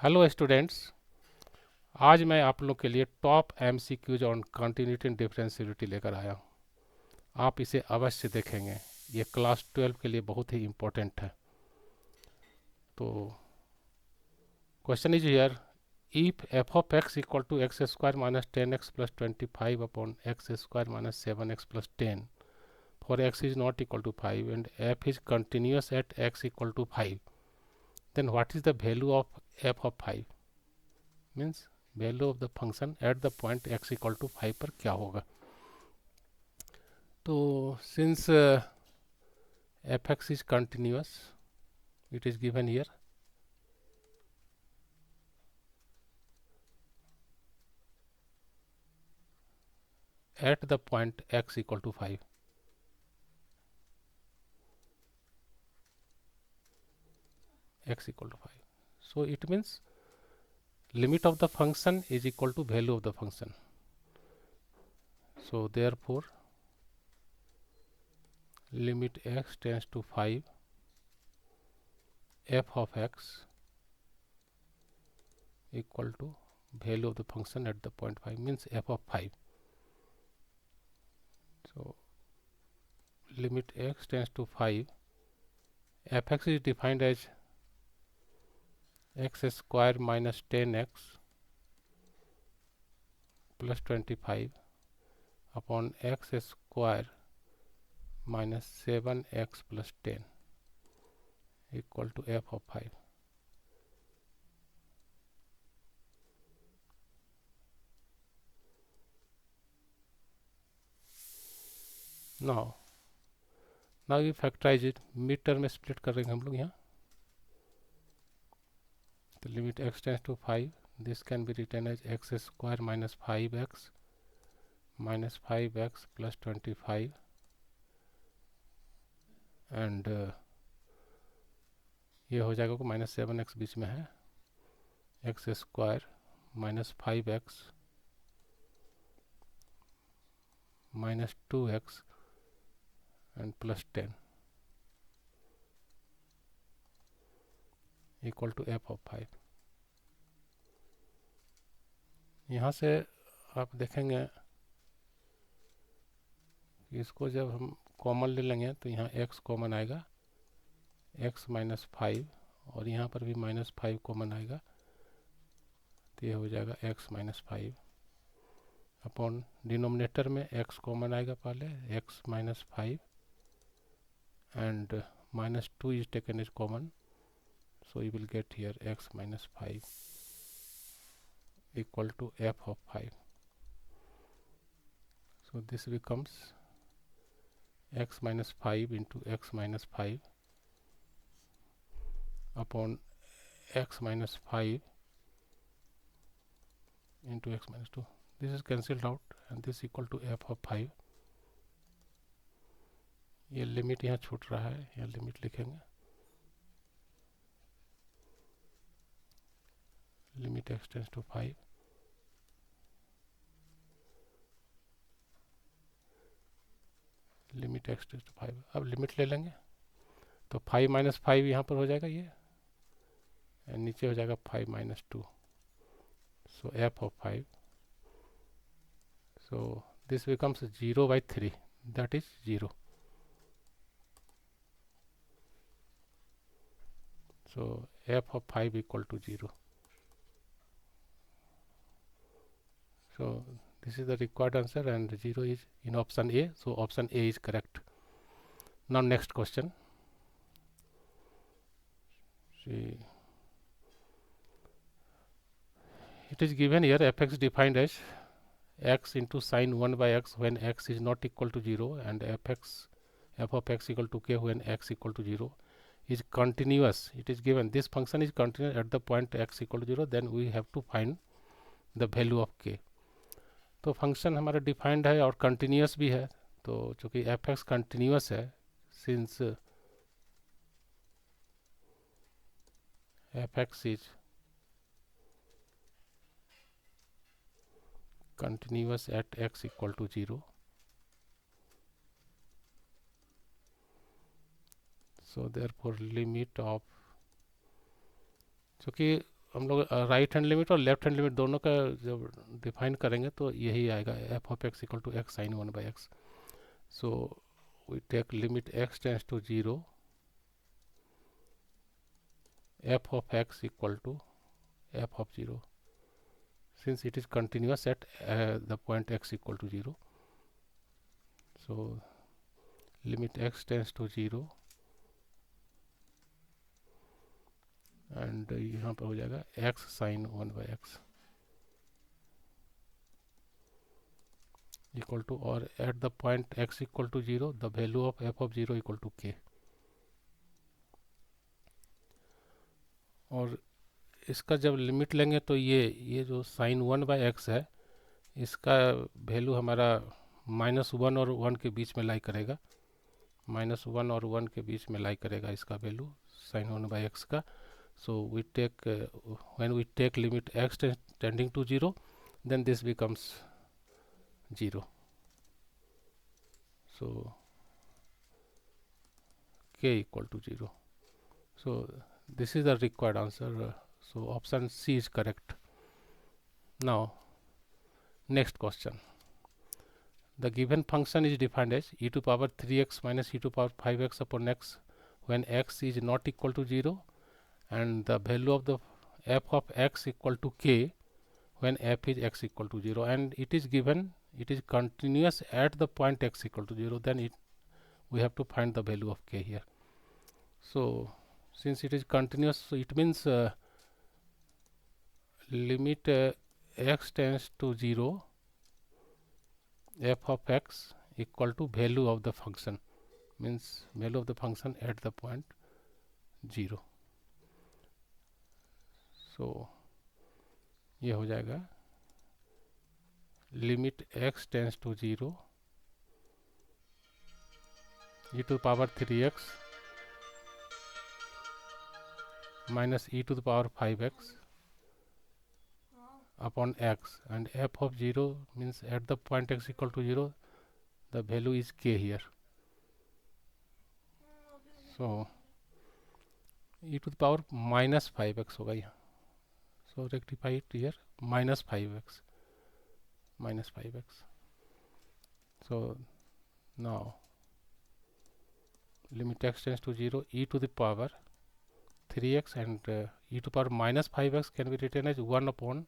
Hello students. आज मैं आप लोग के लिए top MCQs on continuity and differentiability लेकर आया हूँ। आप इसे अवश्य देखेंगे। ये क्लास 12 के लिए बहुत ही इम्पोर्टेंट है। तो question is here, if f of x equal to x square minus 10x plus 25 upon x square minus 7x plus 10 for x is not equal to 5 and f is continuous at x equal to 5, then what is the value of f of 5? Means value of the function at the point x equal to 5 पर क्या होगा। तो since fx is continuous, it is given here, at the point x equal to 5. X equal to 5. So it means limit of the function is equal to value of the function. So therefore limit x tends to 5, f of x equal to value of the function at the point 5 means f of 5. So limit x tends to 5, fx is defined as x square minus 10x plus 25 upon x square minus 7x plus 10 equal to f of 5. Now you factorize it, mid term में split करेंगे हम लोग यहाँ। तो limit x tends to 5, this can be written as x square minus 5x plus 25 and ये हो जाएगा minus 7x बीच में है, x square minus 5x minus 2x and plus 10 equal to f of 5। यहाँ से आप देखेंगे कि इसको जब हम कॉमन ले लेंगे तो यहाँ x कॉमन आएगा, x माइनस 5, और यहाँ पर भी माइनस 5 कॉमन आएगा, तो ये हो जाएगा x माइनस 5 अपॉन डिनोमिनेटर में x कॉमन आएगा पहले, x minus 5 and minus 2 is taken as common, so you will get here x minus 5 equal to f of 5. So this becomes x minus 5 into x minus 5 upon x minus 5 into x minus 2. This is cancelled out and this equal to f of 5. ये limit यहाँ छूट रहा है, यहाँ limit लिखेंगे, limit x tends to 5, limit x tends to 5। अब limit ले लेंगे तो 5 माइनस 5 यहाँ पर हो जाएगा ये, नीचे हो जाएगा 5 minus 2, so f of 5. So this becomes 0 by 3, that is 0. So f of 5 equal to 0. So this is the required answer and 0 is in option A. So option A is correct. Now next question. See, it is given here fx defined as x into sine 1 by x when x is not equal to 0 and f of x equal to k when x equal to 0 is continuous. It is given this function is continuous at the point x equal to 0, then we have to find the value of k. तो function हमारा defined है और continuous भी है, तो चूँकि f x continuous है, since f x is continuous at x equal to 0, so therefore limit of, चूँकि हम लोग राइट हैंड लिमिट और लेफ्ट हैंड लिमिट दोनों का जब डिफाइन करेंगे तो यही आएगा, f of x equal to x sine 1/x. So we take limit x tends to 0, f of x equal to f of 0, since it is continuous at the point x equal to 0. So limit x tends to 0 and यहाँ पर हो जाएगा x sin 1/x equal to, or at the point x equal to 0 the value of f of 0 equal to k. और इसका जब limit लेंगे तो ये जो साइन 1/x है इसका वैल्यू हमारा -1 और 1 के बीच में लाई करेगा, -1 और 1 के बीच में लाई करेगा इसका वैल्यू साइन 1/x का. So we take when we take limit x tending to 0, then this becomes 0. So k equal to 0. So this is the required answer. So option C is correct. Now next question. The given function is defined as e to power 3x minus e to power 5x upon x when x is not equal to 0, and the value of the f of x equal to k when f is x equal to 0, and it is given it is continuous at the point x equal to 0. Then we have to find the value of k here. So since it is continuous, so it means limit x tends to 0, f of x equal to value of the function, means value of the function at the point 0. So ये हो जाएगा limit x tends to 0 e to the power 3x minus e to the power 5x upon x, and f of 0 means at the point x equal to 0 the value is k here. So e to the power minus 5x होगा यहाँ. So rectify it here, minus 5x. So now limit x tends to 0, e to the power 3x and e to the power minus 5x can be written as 1 upon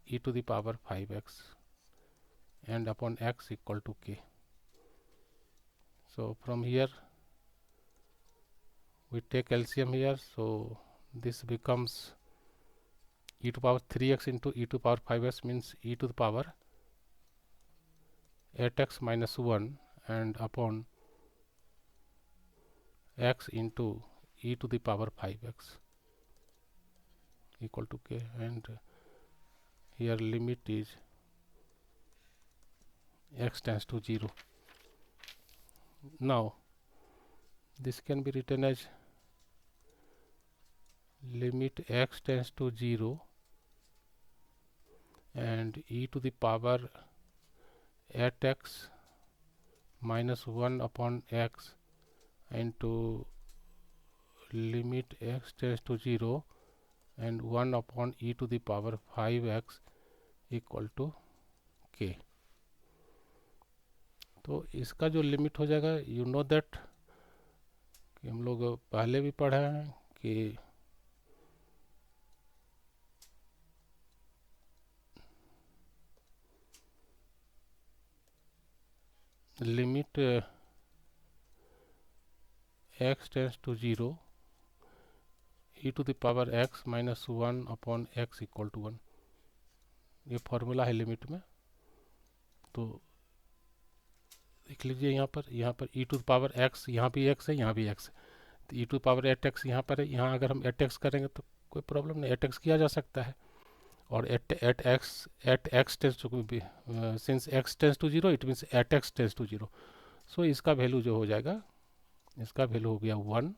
e to the power 5x and upon x equal to k. So from here we take LCM here, so this becomes e to the power 3x into e to the power 5x means e to the power 8x minus 1 and upon x into e to the power 5x equal to k, and here limit is x tends to 0. Now this can be written as limit x tends to 0 and e to the power 8x minus 1 upon x into limit x tends to 0 and 1 upon e to the power 5x equal to k. तो इसका जो limit हो जाएगा, you know that कि हम लोग पहले भी पढ़े हैं कि limit x tends to 0 e to the power x minus 1 upon x equal to 1, ये फॉर्मूला है लिमिट में. तो देख लीजिए यहाँ पर e to the power x, यहाँ भी x है, यहाँ भी x है, तो e to the power 8x यहाँ पर है. यहाँ अगर हम 8x करेंगे तो कोई प्रॉब्लम नहीं, 8x किया जा सकता है. और 8x tends to since x tends to 0 it means 8x tends to 0. So इसका वैल्यू जो हो जाएगा, इसका वैल्यू हो गया 1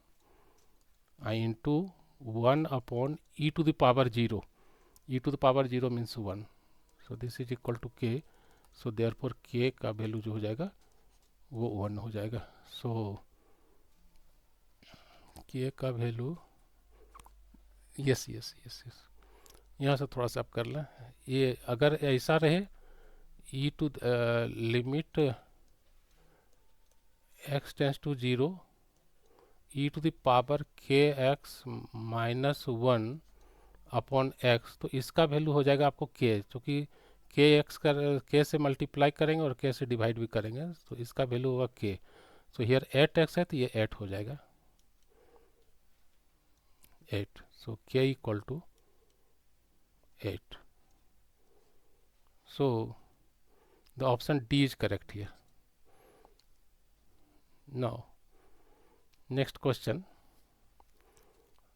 into 1 upon e to the power 0. e to the power 0 means 1. So this is equal to k. So therefore k का value जो हो जाएगा वो 1 हो जाएगा. सो k का वैल्यू यस. यहाँ से थोड़ा सा आप कर लें, ये अगर ऐसा रहे e to limit x tends to zero e to the power के x minus one upon x, तो इसका वैल्यू हो जाएगा आपको के, क्योंकि के एक्स कर के से मल्टीप्लाई करेंगे और के से डिवाइड भी करेंगे, तो इसका वैल्यू होगा के। सो हियर 8x है तो ये 8 हो जाएगा, 8। So k equal to 8। So the option D is correct here. Now next question,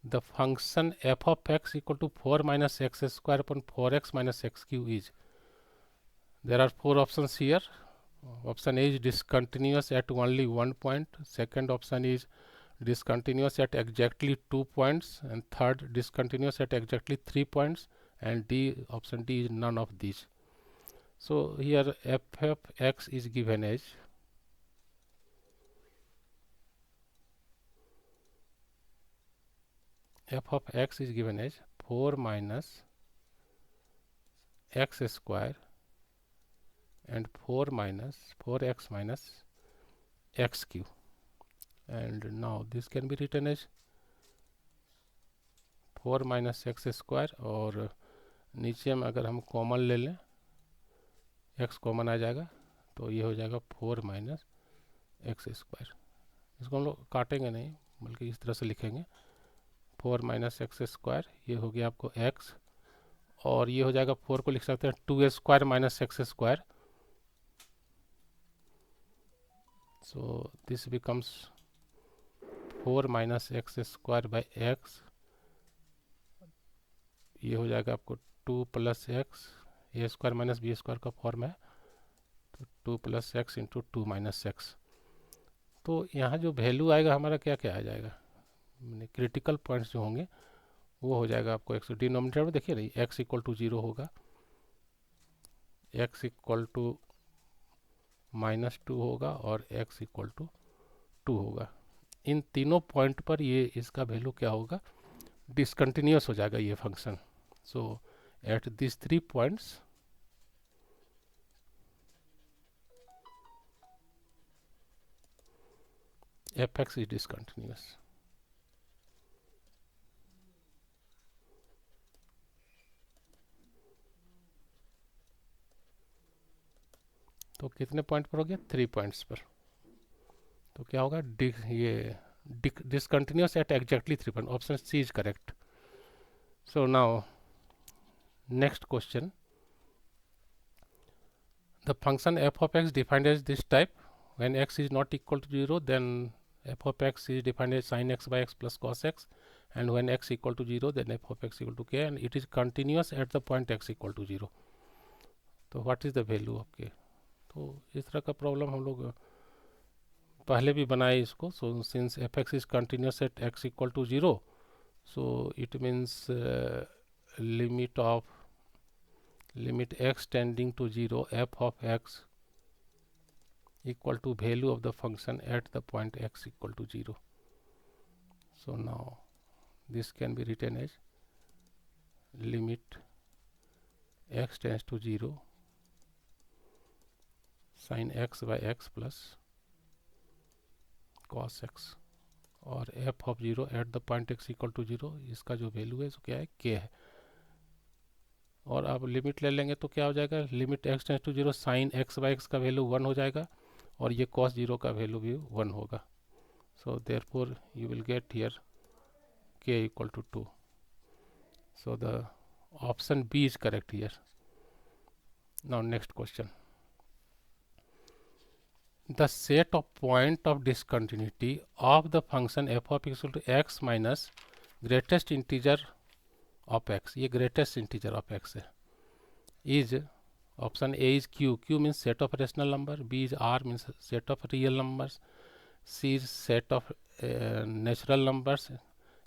the function f of x equal to 4 minus x square upon 4x minus x cube is, there are four options here. Option A is discontinuous at only one point, second option is discontinuous at exactly 2 points, and third discontinuous at exactly 3 points, and D, option D is none of these. So here f of x is given as f of x is given as 4 minus x square and 4x minus x cube, and now this can be written as 4 minus x square, और नीचे में अगर हम common ले लें, x common आ जाएगा तो ये हो जाएगा 4 माइनस एक्स स्क्वायर। इसको हम लोग काटेंगे नहीं बल्कि इस तरह से लिखेंगे, 4 माइनस एक्स स्क्वायर, ये हो गया आपको x, और ये हो जाएगा 4 को लिख सकते हैं 2 square minus x square, so this becomes 4 minus x square by x, ये हो जाएगा आपको 2 प्लस एक्स, ए स्क्वायर माइनस बी स्क्वायर का फॉर्म है, तो 2 plus x into 2 minus x. तो यहाँ जो वैल्यू आएगा हमारा क्या क्या आ जाएगा, क्रिटिकल पॉइंट्स जो होंगे वो हो जाएगा आपको एक्स डिनोमिनेटर में देखिए नहीं, एक्स इक्वल टू 0 होगा, एक्स इक्वल टू -2 होगा और एक्स इक्वल टू 2 होगा। इन तीनों पॉइंट पर ये इसका वैल्यू क्या होगा, डिसकंटिन्यूस हो जाएगा ये function. So at this 3 points F x is discontinuous. तो कितने पॉइंट पर हो गया, 3 पॉइंट्स पर, तो क्या होगा ये discontinuous at exactly 3 point, option C is correct. So now next question, the function f of x defined as this type, when x is not equal to 0 then f of x is defined as sin x by x plus cos x, and when x equal to 0 then f of x equal to k, and it is continuous at the point x equal to 0. तो what is the value of k? तो इस तरह का problem हम लोग पहले भी बनाए इसको। So since f x is continuous at x equal to 0, so it means limit x tending to 0 f of x equal to value of the function at the point x equal to 0. So now this can be written as limit x tends to 0 sin x by x plus cos x, और f of 0 at the point x equal to 0, इसका जो value है सो क्या है, k है, और आप limit ले लेंगे तो क्या हो जाएगा, limit x tends to 0 sine x by x का वैल्यू 1 हो जाएगा, और ये cos 0 का वैल्यू भी 1 होगा। So therefore you will get here k equal to 2। So the option B is correct here. Now next question, the set of point of discontinuity of the function f of x equal to x minus greatest integer of x, ये greatest integer of x है, is option A is q means set of rational number, B is r means set of real numbers, C is set of natural numbers,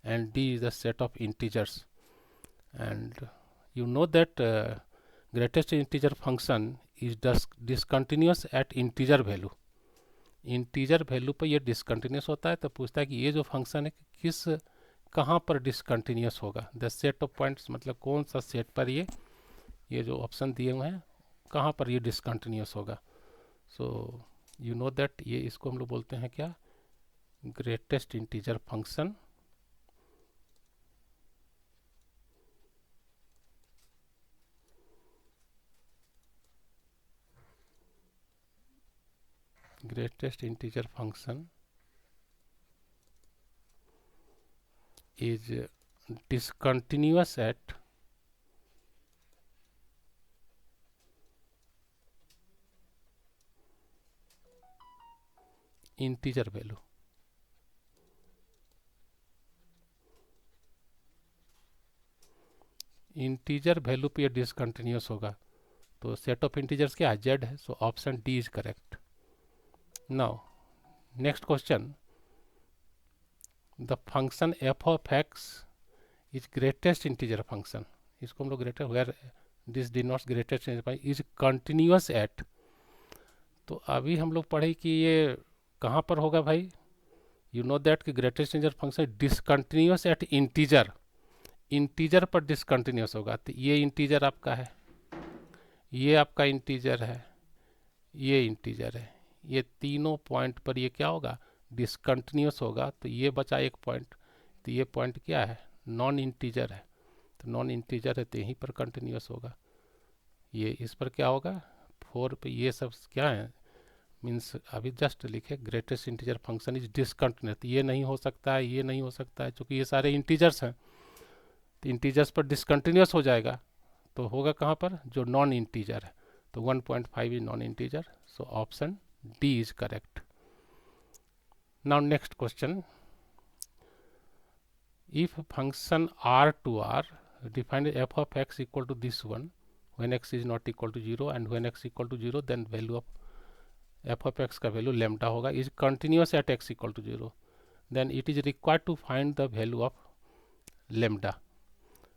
and D is the set of integers. And you know that greatest integer function is discontinuous at integer value, integer value पर ये discontinuous होता है। तो पूछता है कि ये जो फंक्शन है किस कहाँ पर डिसकंटिन्यूस होगा, द सेट ऑफ पॉइंट्स मतलब कौन सा सेट पर ये जो ऑप्शन दिए हुए हैं कहाँ पर ये डिसकंटिन्यूस होगा। सो यू नो दैट ये इसको हम लोग बोलते हैं क्या, greatest integer function. Greatest integer function is discontinuous at integer value। Integer value पे ये डिसकंटिन्यूस होगा, तो सेट ऑफ इंटीजर्स क्या है, जेड है, so option D is correct. Now next question, the function f of x is greatest integer function, इसको हम लोग greater where this denotes greatest is continuous at. तो अभी हम लोग पढ़े कि ये कहाँ पर होगा भाई, यू नो दैट कि greatest integer function discontinuous at integer, integer पर डिसकंटिन्यूअस होगा। तो ये इंटीजर आपका है, ये आपका इंटीजर है, ये इंटीजर है, ये तीनों पॉइंट पर ये क्या होगा, डिसकंटिन्यूअस होगा। तो ये बचा एक पॉइंट, तो ये पॉइंट क्या है, नॉन इंटीजर है, तो नॉन इंटीजर है तो यहीं पर कंटिन्यूअस होगा। ये इस पर क्या होगा, 4 पे ये सब क्या है, मीन्स अभी जस्ट लिखे greatest integer function is discontinuous, ये नहीं हो सकता है, ये नहीं हो सकता है, क्योंकि ये सारे इंटीजर्स हैं, तो इंटीजर्स पर डिसकंटिन्यूअस हो जाएगा। तो होगा कहाँ पर, जो नॉन इंटीजर है, तो 1.5 is non integer, so option D is correct. Now next question, if function r to r defined f of x equal to this one when x is not equal to 0 and when x equal to 0 then value of f of x का value lambda होगा, is continuous at x equal to 0 then it is required to find the value of lambda.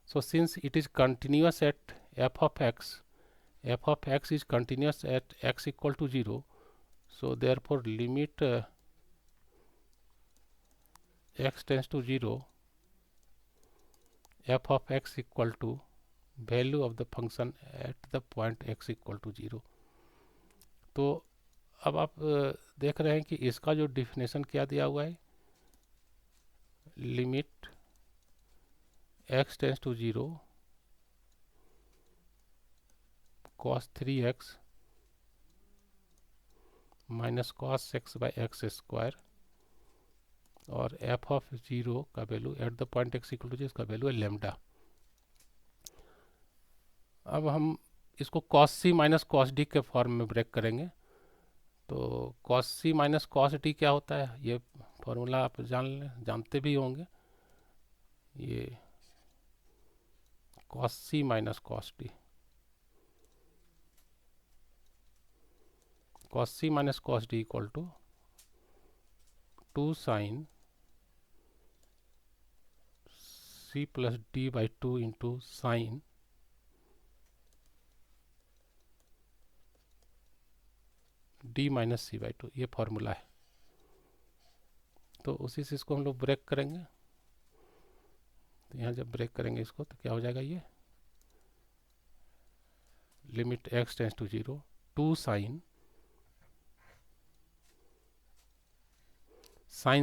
So since it is continuous at f of x is continuous at x equal to 0, so therefore limit x tends to 0 f of x equal to value of the function at the point x equal to 0। तो अब आप देख रहे हैं कि इसका जो definition क्या दिया हुआ है, limit x tends to 0 cos 3x minus cos x by x square, और f ऑफ 0 का value at the point x equal to 0 इसका वैल्यू है लेमडा। अब हम इसको cos c minus cos d के फॉर्म में ब्रेक करेंगे। तो cos c minus cos d क्या होता है, ये फॉर्मूला आप जानते भी होंगे, ये cos c minus cos d, cos c minus cos d equal to 2 sine c plus d by 2 into sine d minus c by 2, ये फॉर्मूला है। तो उसी से इसको हम लोग ब्रेक करेंगे, तो यहाँ जब ब्रेक करेंगे इसको तो क्या हो जाएगा, ये limit x tends to 0 2 sine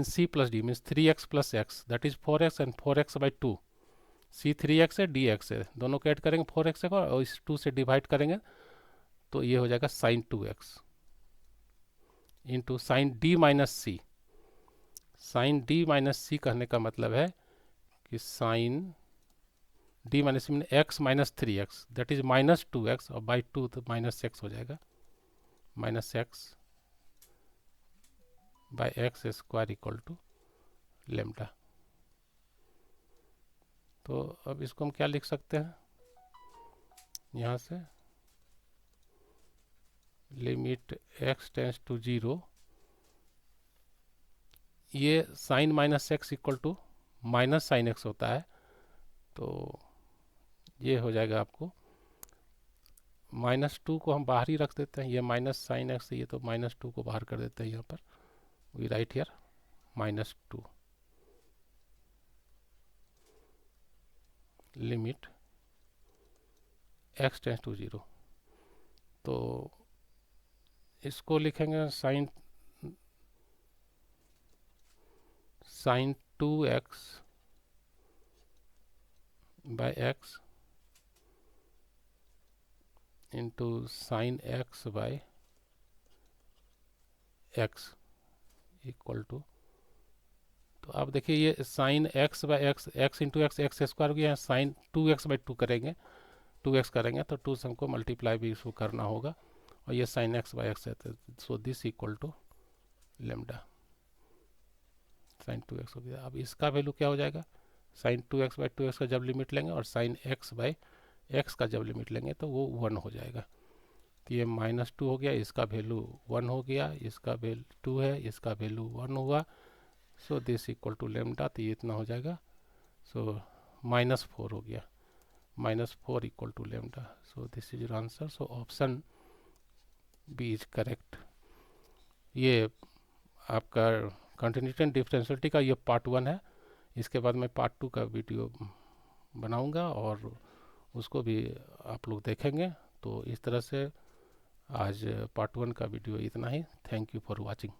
c plus d means 3x plus x that is 4x and 4x by 2, c 3x है dx है, दोनों को ऐड करेंगे 4x को और इस 2 से डिवाइड करेंगे तो ये हो जाएगा sine 2x into sine d minus c. Sine d minus c कहने का मतलब है कि sine d minus c x minus 3x that is minus 2x और बाई 2 तो माइनस x हो जाएगा, minus x by x square equal to lambda. तो अब इसको हम क्या लिख सकते हैं, यहाँ से लिमिट x टेंस टू 0, ये sine minus x equal to minus sine x होता है, तो ये हो जाएगा आपको -2 को हम बाहर ही रख देते हैं, ये माइनस साइन एक्स, ये तो -2 को बाहर कर देते हैं यहाँ पर, we write here -2 limit x tends to 0, तो इसको लिखेंगे sine 2x by x into sine x by x equal to, तो आप देखिए ये sine x by x, x into x x square हो गया, साइन 2x बाई 2 करेंगे, 2x करेंगे तो 2 से हमको मल्टीप्लाई भी इसको करना होगा, और ये साइन x बाई एक्स है, so this equal to lambda sine 2x हो गया। अब इसका वैल्यू क्या हो जाएगा, साइन 2x बाई 2x का जब लिमिट लेंगे और साइन x बाई x का जब लिमिट लेंगे तो वो 1 हो जाएगा, तो ये -2 हो गया, इसका वैल्यू 1 हो गया, इसका वैल्यू 2 है, इसका वैल्यू 1 हुआ, so this equal to lambda, तो ये इतना हो जाएगा, सो -4 हो गया, -4 equal to lambda, so this is your answer, so option B is correct. ये आपका कंटिन्यूटी एंड डिफरेंशियलिटी का ये पार्ट 1 है, इसके बाद मैं पार्ट 2 का वीडियो बनाऊंगा और उसको भी आप लोग देखेंगे। तो इस तरह से आज पार्ट 1 का वीडियो इतना ही। Thank you for watching.